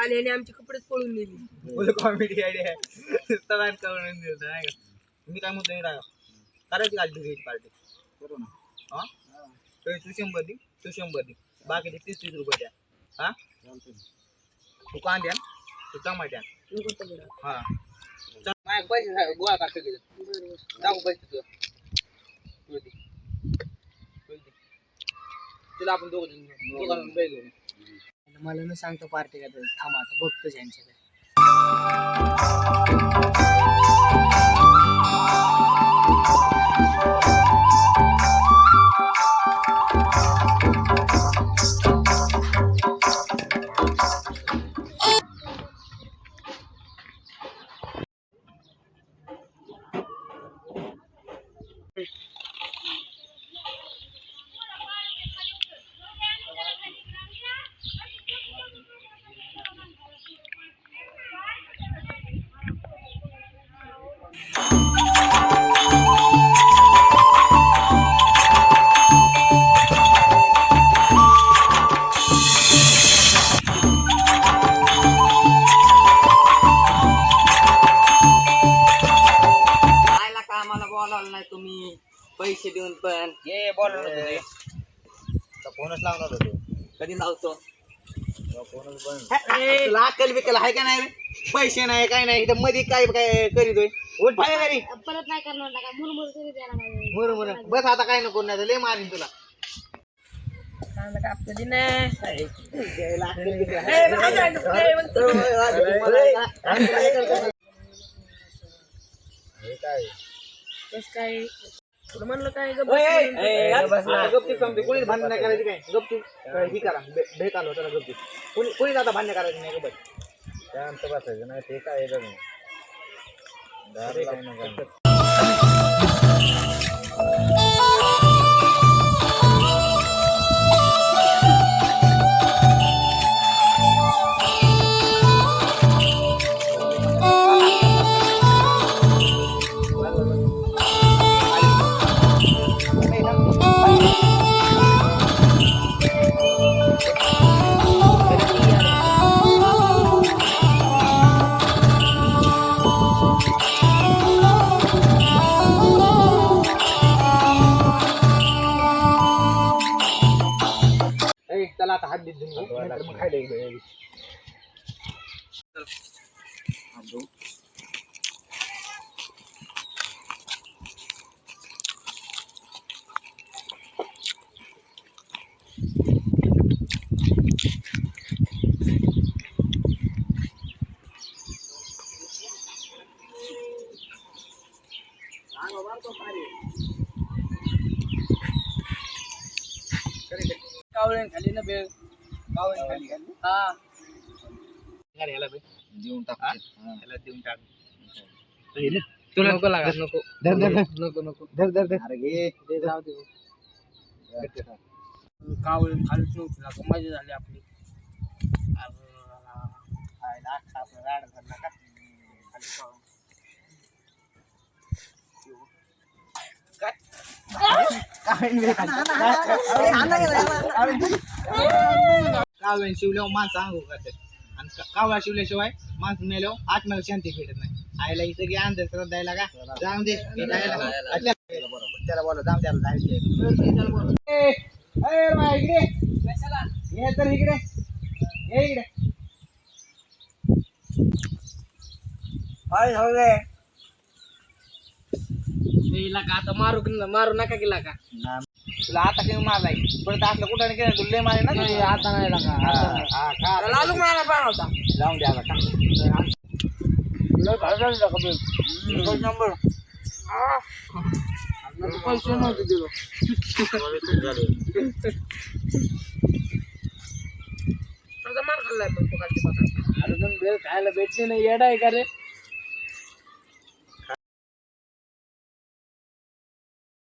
आणि याने आमचे कपडेच पळून नेली. कॉमेडी आयडिया आहे तलाट करून दिलं नाही का. मी काय म्हणतो नाही करायची काढली पार्टी करू ना. हा तू 100 दे तू 100 दे बाकीचे 30-30 रुपये द्या. हा तू कांद्या तू टमाट्या हा माझे पैसे गोळा करतो की टाकू पैसे तुझं तुला आपण दोघं बैल मला न सांगतो पार्टी का थांबा आता बघतोच यांच्याकडे. नाही तुम्ही पैसे देऊन पण ये बोलणार फोनच लावणार होतो. कधी लावतो तुला अक्कल बिकल आहे का नाही रे. पैसे नाही काय नाही इथं मध्ये काय काय करीतोय उठ बाहेर घरी परत नाही करणार का मुरमुर मुरमुर बस आता काय नको नाही लय मारीन तुला. कापली नाही काय तुला म्हणलं काय गपचीप समजे कोणीच भांडण नाही करायची काय गपचीप ही करा भेट आलो त्याला गपचीप कोणीच आता भांडण करायचं नाही गपच शांत बसायचं नाही ते काय त्याला आता हात देत मग खायला कावळ्यान खाली ना बेळ कावळ्यान खाली हा याला देऊन टाक याला देऊन टाक तुला नको लागत नको नको नको अरे घे ते जाऊ दे कावळ्यान खालीच नव्हती ना मजा झाली आपली. कावळ्यान शिवल्यावर माणसं अंघोळ करतात आणि कावळा शिवल्याशिवाय माणसं मेल्यावर आत्म्याला शांती भेटत नाही. आईला ही सगळी अंधश्रद्धा द्यायला का जाऊन दे त्याला बोला जाऊन द्यायला जायचे इकडे ये इकडे का आता मारू नका गेला का तुला आता काही मारलाय परत असलं कुठं केलं तुला लय मारे ना आता नाही लागा लालू मला पण होता जाऊन द्या आता नंबर पैसे नव्हते दिलो मार खाल्लाय मग खायला भेटले नाही येडा आहे का रे.